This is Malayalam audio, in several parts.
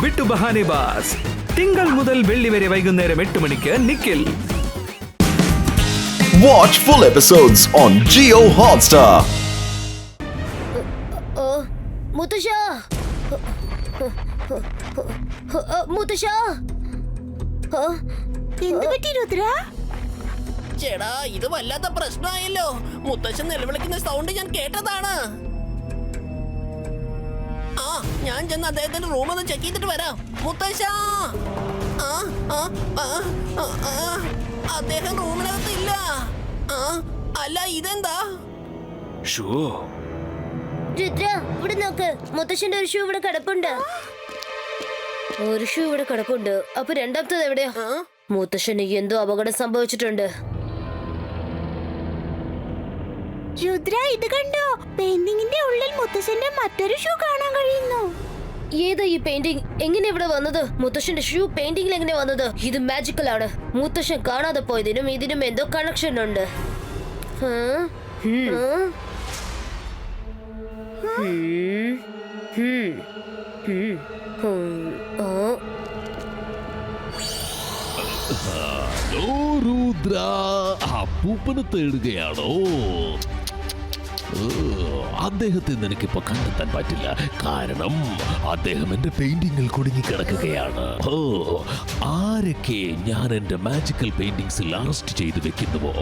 വിട്ടു ബഹാനെ ബാസ്. തിങ്കൾ മുതൽ വെള്ളി വരെ വൈകുന്നേരം 8 മണിക്ക് Nikhil. Watch full episodes on Jio Hotstar. മുത്തശ്ശ, മുത്തശ്ശ, എന്ത് പറ്റി രുദ്ര? ചേടാ, ഇത് വല്ലാത്ത പ്രശ്നമായല്ലോ. മുത്തശ്ശൻ നിലവിളിക്കുന്ന സൗണ്ട് ഞാൻ കേട്ടതാണ്. ഞാൻ ചെന്ന് അദ്ദേഹത്തിന്റെ റൂമൊന്ന് ചെക്ക് ചെയ്തിട്ട് വരാം. മുത്തശ്ശ, അദ്ദേഹം റൂമിനകത്തില്ല. അല്ല, ഇതെന്താ? രുദ്ര, ഇവിടെ നോക്ക്. മുത്തശ്ശന്റെ ഒരു ഷൂ ഇവിടെ കിടപ്പുണ്ട്. ഒരു ഷൂ ഇവിടെ കിടപ്പുണ്ട്. അപ്പൊ രണ്ടാമത്തത് എവിടെയാ? മുത്തശ്ശന് എന്തോ അപകടം സംഭവിച്ചിട്ടുണ്ട്. രുദ്ര, ഇത് കണ്ടോ? പെയിന്റിങ്ങിന്റെ ഉള്ളിൽ മുത്തശ്ശന്റെ മറ്റൊരു ഷൂ കാണാൻ കഴിയുന്നു. ഏതാ ഈ പെയിന്റിംഗ്? എങ്ങനെ ഇവിടെ വന്നത്? മുത്തശ്ശന്റെ ഷൂ പെയിന്റിംഗിൽ എങ്ങനെ വന്നത്? ഇത് മാജിക്കൽ ആണ്. മുത്തശ്ശൻ കാണാതെ പോയതിനും ഇതിനും എന്തോ കണക്ഷൻ ഉണ്ട്. രുദ്ര, അപ്പൂപ്പനെ തേടുകയാണോ? അദ്ദേഹത്തെ നിനക്കിപ്പോ കണ്ടെത്താൻ പറ്റില്ല. കാരണം അദ്ദേഹം എന്റെ പെയിന്റിങ്ങിൽ കുടുങ്ങിക്കിടക്കുകയാണ്. ആരൊക്കെ ഞാൻ എന്റെ മാജിക്കൽ പെയിന്റിങ്സിൽ അറസ്റ്റ് ചെയ്ത് വെക്കുന്നുവോ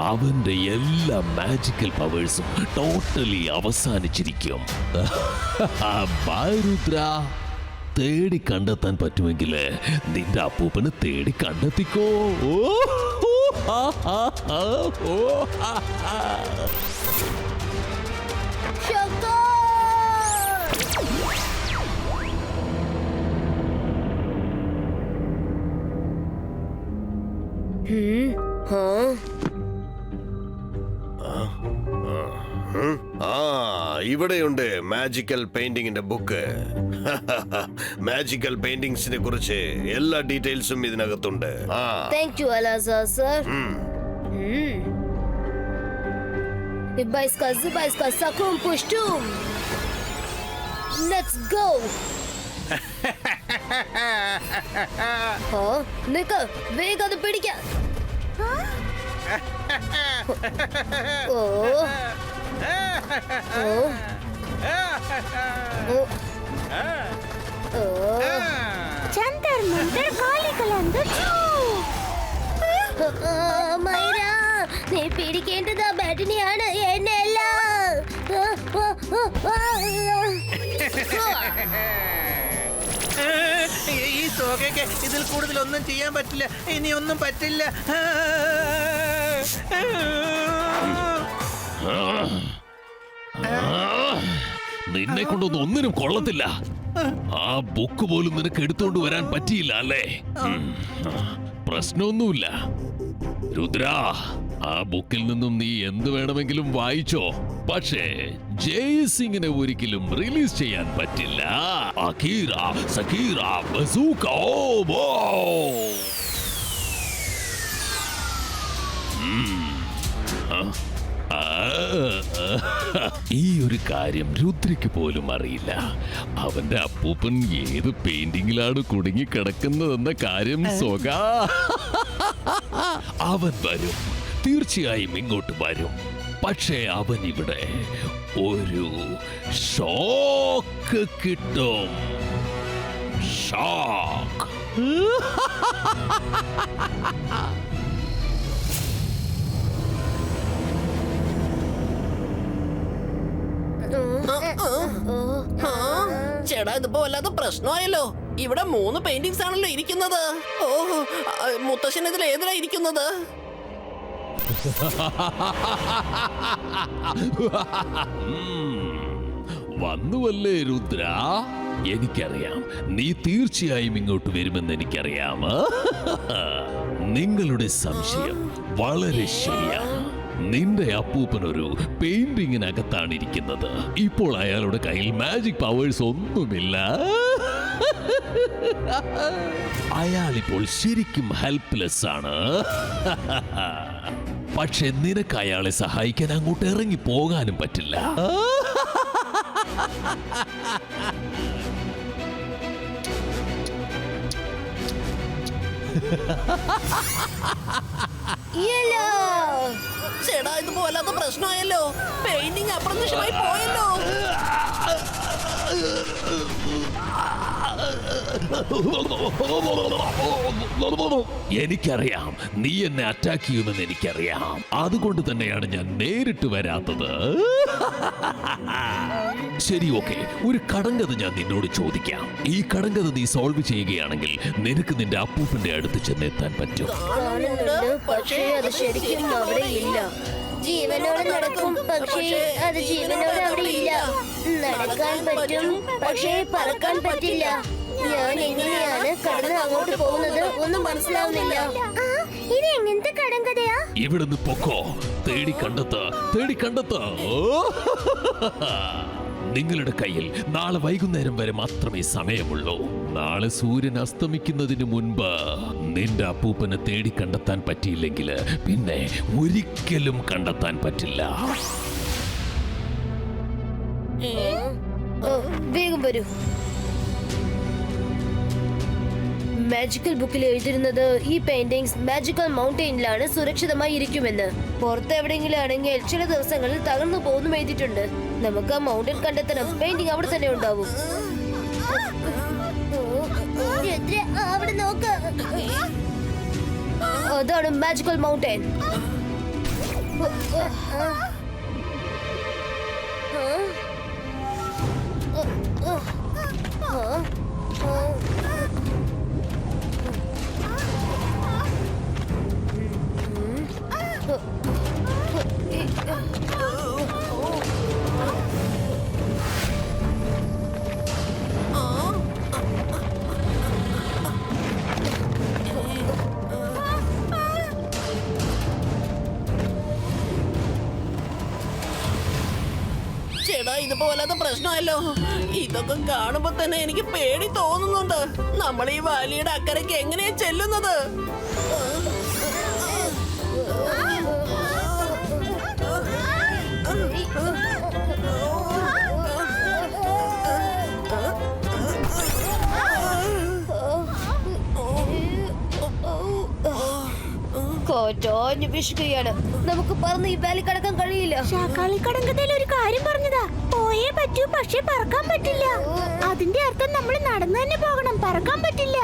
അവന്റെ എല്ലാ മാജിക്കൽ പവേഴ്സും ടോട്ടലി അവസാനിച്ചിരിക്കും. രുദ്ര, തേടി കണ്ടെത്താൻ പറ്റുമെങ്കിൽ നിന്റെ അപ്പൂപ്പനെ തേടി കണ്ടെത്തിക്കോ. ഇവിടെയുണ്ട് മാജിക്കൽ പെയിന്റിങ്ങിന്റെ ബുക്ക്. മാജിക്കൽ പെയിന്റിങ്സിനെ കുറിച്ച് എല്ലാ ഡീറ്റെയിൽസും ഇതിനകത്തുണ്ട്. Thank you Alazar sir. Ibaiska sakum pushtum. Let's go. നിക്ക, വേഗം അത് പിടിക്ക. ചന്തർ മന്തർ കാലികളന്തു മൈര, നീ പിടിക്കേണ്ടത് ആ ബാറ്റിനെയാണ്, എന്നെയല്ല. ഈ സോകയ്ക്ക് ഇതിൽ കൂടുതൽ ഒന്നും ചെയ്യാൻ പറ്റില്ല. ഇനി ഒന്നും പറ്റില്ല. നിന്നെ കൊണ്ടൊന്നും ഒന്നിനും കൊള്ളത്തില്ല. ആ ബുക്ക് പോലും നിനക്ക് എടുത്തോണ്ട് വരാൻ പറ്റിയില്ല അല്ലേ? പ്രശ്നമൊന്നുമില്ല രുദ്ര, ആ ബുക്കിൽ നിന്നും നീ എന്ത് വേണമെങ്കിലും വായിച്ചോ. പക്ഷേ ജയ്സിംഗിനെ ഒരിക്കലും റിലീസ് ചെയ്യാൻ പറ്റില്ല. അഖീറ സഖീറ ബസൂക്ക ഓബോ. ഈ ഒരു കാര്യം രുദ്രയ്ക്ക് പോലും അറിയില്ല. അവന്റെ അപ്പൂപ്പൻ ഏത് പെയിന്റിങ്ങിലാണ് കുടുങ്ങി കിടക്കുന്നതെന്ന കാര്യം അവൻ വരും, തീർച്ചയായും ഇങ്ങോട്ട് വരും. പക്ഷേ അവൻ ഇവിടെ ഒരു ഷോക്ക് കിട്ടും. ഷോക്ക്. ചേടാ, ഇതിപ്പോ വല്ലാത്ത പ്രശ്നമായല്ലോ. ഇവിടെ 3 പെയിന്റിങ്സ് ആണല്ലോ ഇരിക്കുന്നത്. മുത്തശ്ശൻ ഇതിൽ ഏതിലാ ഇരിക്കുന്നത്? വന്നുവല്ലേ രുദ്ര? എനിക്കറിയാം നീ തീർച്ചയായും ഇങ്ങോട്ട് വരുമെന്ന് എനിക്കറിയാം. നിങ്ങളുടെ സംശയം വളരെ ശരിയാണ്. നിന്റെ അപ്പൂപ്പനൊരു പെയിന്റിങ്ങിനകത്താണ് ഇരിക്കുന്നത്. ഇപ്പോൾ അയാളുടെ കയ്യിൽ മാജിക് പവേഴ്സ് ഒന്നുമില്ല. അയാളിപ്പോൾ ശരിക്കും ഹെൽപ്ലെസ് ആണ്. പക്ഷെ നിനക്ക് അയാളെ സഹായിക്കാൻ അങ്ങോട്ട് ഇറങ്ങി പോകാനും പറ്റില്ല. യെല്ലോ. ചേടാ ഇത് പോലാത്ത പ്രശ്നമായല്ലോ. പെയിന്റിംഗ് അപ്രത്യക്ഷമായി പോയല്ലോ. എനിക്കറിയാം നീ എന്നെ അറ്റാക്ക് ചെയ്യുമെന്ന് എനിക്കറിയാം. അതുകൊണ്ട് തന്നെയാണ് ഞാൻ നേരിട്ട് വരാത്തത്. ശരി, ഓക്കെ, ഒരു കടങ്കഥ ഞാൻ നിന്നോട് ചോദിക്കാം. ഈ കടങ്കഥ നീ സോൾവ് ചെയ്യുകയാണെങ്കിൽ നിനക്ക് നിന്റെ അപ്പൂപ്പന്റെ അടുത്ത് ചെന്നെത്താൻ പറ്റും. കാണുന്നുണ്ട്, പക്ഷേ അത് ശരിക്കും അവിടെ ഇല്ല. ജീവനോടെ നടക്കും, പക്ഷേ അത് ജീവനോടെ അവിടെ ഇല്ല. നടക്കാൻ പറ്റും, പക്ഷേ പറക്കാൻ പറ്റില്ല. ഞാൻ എങ്ങനെയാണ് കടന്ന് അങ്ങോട്ട് പോകുന്നത് ഒന്നും മനസ്സിലാവുന്നില്ല. ഇത് എങ്ങനത്തെ കടങ്കഥയാ? ഇവിടുന്ന് പൊക്കോ, തേടി കണ്ടെത്ത. നിങ്ങളുടെ കയ്യിൽ നാളെ വൈകുന്നേരം വരെ മാത്രമേ സമയമുള്ളൂ. നാളെ സൂര്യൻ അസ്തമിക്കുന്നതിന് മുൻപ് നിന്റെ അപ്പൂപ്പനെ തേടി കണ്ടെത്താൻ പറ്റിയില്ലെങ്കിൽ പിന്നെ ഒരിക്കലും കണ്ടെത്താൻ പറ്റില്ല. വേഗം വരൂ. മാജിക്കൽ ബുക്കിൽ എഴുതിരുന്നത് ഈ പെയിന്റിങ്സ് മാജിക്കൽ മൗണ്ടെയിനിലാണ് സുരക്ഷിതമായി ഇരിക്കുമെന്ന്. പുറത്ത് എവിടെയെങ്കിലും ആണെങ്കിൽ ചില ദിവസങ്ങളിൽ തകർന്നു പോകുന്നു എഴുതിയിട്ടുണ്ട്. നമുക്ക് ആ മൗണ്ടൻ കണ്ടെത്തണം. പെയിന്റിംഗ് അവിടെ തന്നെ ഉണ്ടാവും. അവിടെ നോക്ക്, അതാണ് മാജിക്കൽ മൗണ്ടെയിൻ. ചേടാ ഇത് പോലാത്ത പ്രശ്നമല്ലോ. ഇതൊക്കെ കാണുമ്പോ തന്നെ എനിക്ക് പേടി തോന്നുന്നുണ്ട്. നമ്മൾ ഈ വാലിയുടെ അക്കരയ്ക്ക് എങ്ങനെയാ ചെല്ലുന്നത്? കോറ്റോഞ്ഞു വിഷുകയാണ്. നമുക്ക് പറന്ന് ഈ വാലി കടക്കാൻ കഴിയില്ല. ഷാക്കാളി കടങ്കഥയിൽ ഒരു കാര്യം പറഞ്ഞതാ, പോയേ പറ്റൂ പക്ഷെ പറക്കാൻ പറ്റില്ല. അതിന്റെ അർത്ഥം നമ്മൾ നടന്നു തന്നെ പോകണം, പറക്കാൻ പറ്റില്ല.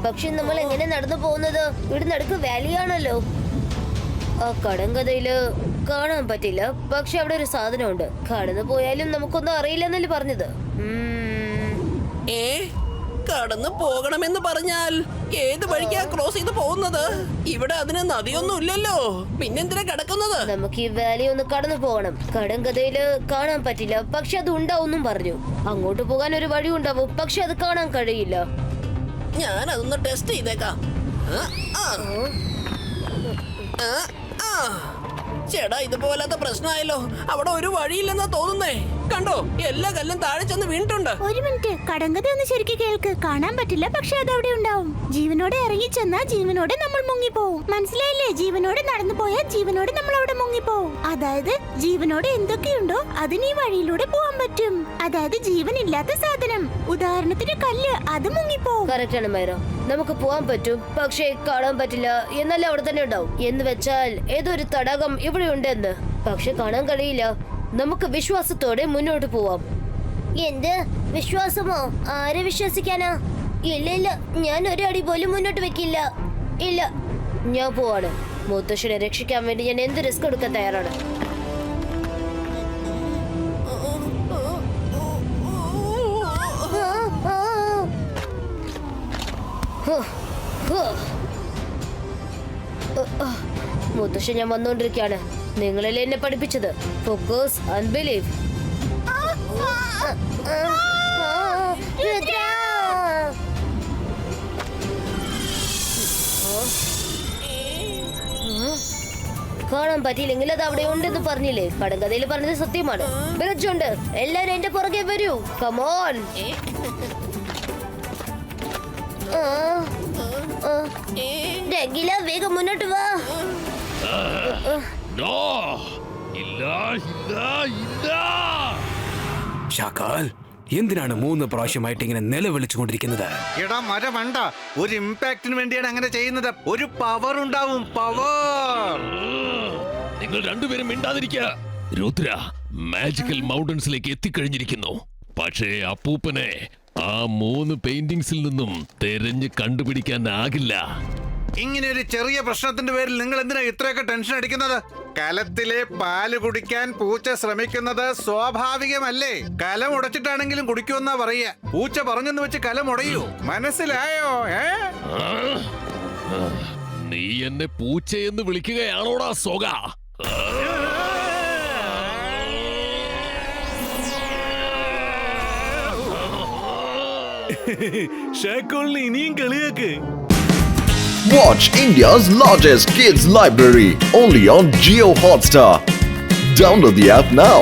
പക്ഷെ നമ്മൾ എങ്ങനെ നടന്നു പോകുന്നത്? ഇവിടെ നടുക്ക് വാലിയാണല്ലോ. ആ കടങ്കഥയില് കാണാൻ പറ്റില്ല, പക്ഷെ അവിടെ ഒരു സാധനമുണ്ട്. കടന്നു പോയാലും നമുക്കൊന്നും അറിയില്ലെന്നല്ലേ പറഞ്ഞത്. കടന്നു പോകണമെന്ന് പറഞ്ഞാൽ ഏത് വഴിക്കാ ക്രോസ് ചെയ്ത് പോകുന്നത്? ഇവിടെ അതിന് നദിയൊന്നും ഇല്ലല്ലോ, പിന്നെന്തിനാ കിടക്കുന്നത്? നമുക്ക് ഈ വാലി ഒന്ന് കടന്നു പോകണം. കടങ്കഥയില് കാണാൻ പറ്റില്ല, പക്ഷെ അത് ഉണ്ടാവും പറഞ്ഞു. അങ്ങോട്ട് പോകാൻ ഒരു വഴി ഉണ്ടാവും, പക്ഷെ അത് കാണാൻ കഴിയില്ല. ഞാൻ അതൊന്ന് ടെസ്റ്റ് ചെയ്തേക്കാം. ചേടാ ഇതുപോലത്തെ പ്രശ്നമായല്ലോ. അവിടെ ഒരു വഴിയില്ലെന്നാ തോന്നുന്നേ. കണ്ടോ, എല്ലാ കല്ലും താഴെ ചെന്ന് വീണിട്ടുണ്ട്. ഒരു മിനിറ്റ്, കടങ്കഥ ഒന്ന് ശരിക്കും കേൾക്ക്. കാണാൻ പറ്റില്ല, പക്ഷെ അത് അവിടെ ഉണ്ടാവും. ജീവനോടെ ഇറങ്ങി ചെന്നാൽ ജീവനോടെ നമ്മൾ മുങ്ങിപ്പോവും. മനസ്സിലായില്ലേ? ജീവനോടെ നടന്നു പോയാൽ ജീവനോടെ നമ്മൾ അവിടെ മുങ്ങിപ്പോവും. അതായത് ജീവനോടെ എന്തൊക്കെയുണ്ടോ അതിന് ഈ വഴിയിലൂടെ പോവാൻ പറ്റും. അതായത് ജീവനില്ലാത്ത സാധനം, ഉദാഹരണത്തിന് കല്ല്, അത് മുങ്ങിപ്പോവും. കറക്റ്റ് ആണ് മൈറോ, നമുക്ക് പോവാൻ പറ്റും, പക്ഷേ കാണാൻ പറ്റില്ല. എന്നാലും അവിടെ തന്നെ ഉണ്ടാവും. എന്ന് വെച്ചാൽ ഏതൊരു തടാകം ഇവിടെ ഉണ്ടെന്ന്, പക്ഷെ കാണാൻ കഴിയില്ല. നമുക്ക് വിശ്വാസത്തോടെ മുന്നോട്ട് പോവാം. എന്ത് വിശ്വാസമോ? ആരെ വിശ്വസിക്കാനാ? ഇല്ല, ഞാൻ ഒരു അടി പോലും മുന്നോട്ട് വെക്കില്ല. ഇല്ല, ഞാൻ പോവാണ്. മുത്തശ്ശനെ രക്ഷിക്കാൻ വേണ്ടി ഞാൻ എന്ത് റിസ്ക് എടുക്കാൻ തയ്യാറാണ്. മുത്തശ്ശൻ, ഞാൻ വന്നുകൊണ്ടിരിക്കുകയാണ്. നിങ്ങളല്ലേ എന്നെ പഠിപ്പിച്ചത്? Focus and believe. കാണാൻ പറ്റിയില്ലെങ്കിൽ അത് അവിടെ ഉണ്ടെന്ന് പറഞ്ഞില്ലേ? കടങ്കഥയിൽ പറഞ്ഞത് സത്യമാണ്. ബ്രിഡ്ജുണ്ട്, എല്ലാരും എന്റെ പുറകെ വരൂ. കമോൺ. രംഗില, വേഗം മുന്നോട്ട് വാ. നോ, ഇല്ല. ഷാക്കാൽ എന്തിനാണ് 3 പ്രാവശ്യമായിട്ട് ഇങ്ങനെ നിലവിളിച്ചുകൊണ്ടിരിക്കുന്നത്? എടാ മരമണ്ട, ഒരു ഇമ്പാക്റ്റിന് വേണ്ടിയാണ് അങ്ങനെ ചെയ്യുന്നത്. ഒരു പവർ ഉണ്ടാവും, പവർ. നിങ്ങൾ രണ്ടുപേരും മിണ്ടാതിരിക്കുക. രുദ്ര മാജിക്കൽ മൗണ്ടൻസിലേക്ക് എത്തിക്കഴിഞ്ഞിരിക്കുന്നു. പക്ഷേ അപ്പൂപ്പനെ ആ 3 പെയിന്റിങ്സിൽ നിന്നും തെരഞ്ഞു കണ്ടുപിടിക്കാനാകില്ല. ഇങ്ങനെ ഒരു ചെറിയ പ്രശ്നത്തിന്റെ പേരിൽ നിങ്ങൾ എന്തിനാ ഇത്രയൊക്കെ ടെൻഷൻ അടിക്കുന്നത്? കലത്തിലെ പാല് കുടിക്കാൻ പൂച്ച ശ്രമിക്കുന്നത് സ്വാഭാവികമല്ലേ? കലം ഉടച്ചിട്ടാണെങ്കിലും കുടിക്കുമെന്നാ പറയുക. പൂച്ച പറഞ്ഞെന്ന് വെച്ച് കലം ഉടയൂ, മനസ്സിലായോ? നീ എന്നെ പൂച്ചയെന്ന് വിളിക്കുകയാണോടാ സോഗ? ഷാക്കോളിനെ ഇനിയും കളിയാക്ക്. Watch India's largest kids library only on Jio Hotstar. Download the app now.